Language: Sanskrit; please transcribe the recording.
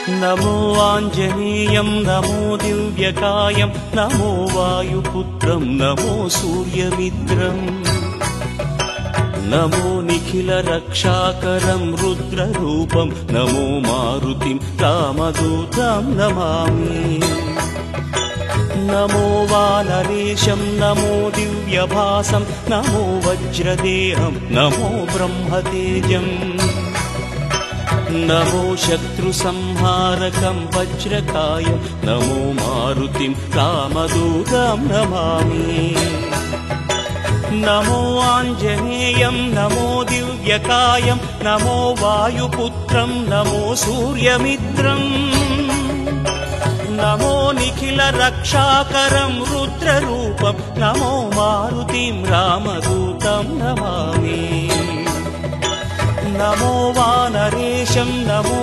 नमो आञ्जनेयं नमो दिव्यकायं नमो वायुपुत्रं नमो सूर्यमित्रम् नमो निखिलरक्षाकरं रुद्ररूपं नमो मारुतिं रामदूतं नमामि नमो वानरेशं नमो दिव्यभासं नमो वज्रदेहं नमो ब्रह्मतेजम् नमो शत्रुसंहारकं वज्रकायं नमो मारुतिं रामदूतं नमामि नमो आञ्जनेयं नमो दिव्यकायं नमो वायुपुत्रं नमो सूर्यमित्रम् नमो निखिलरक्षाकरं रुद्ररूपं नमो मारुतिं रामदूतं नमामि नमो वानरेशं नमो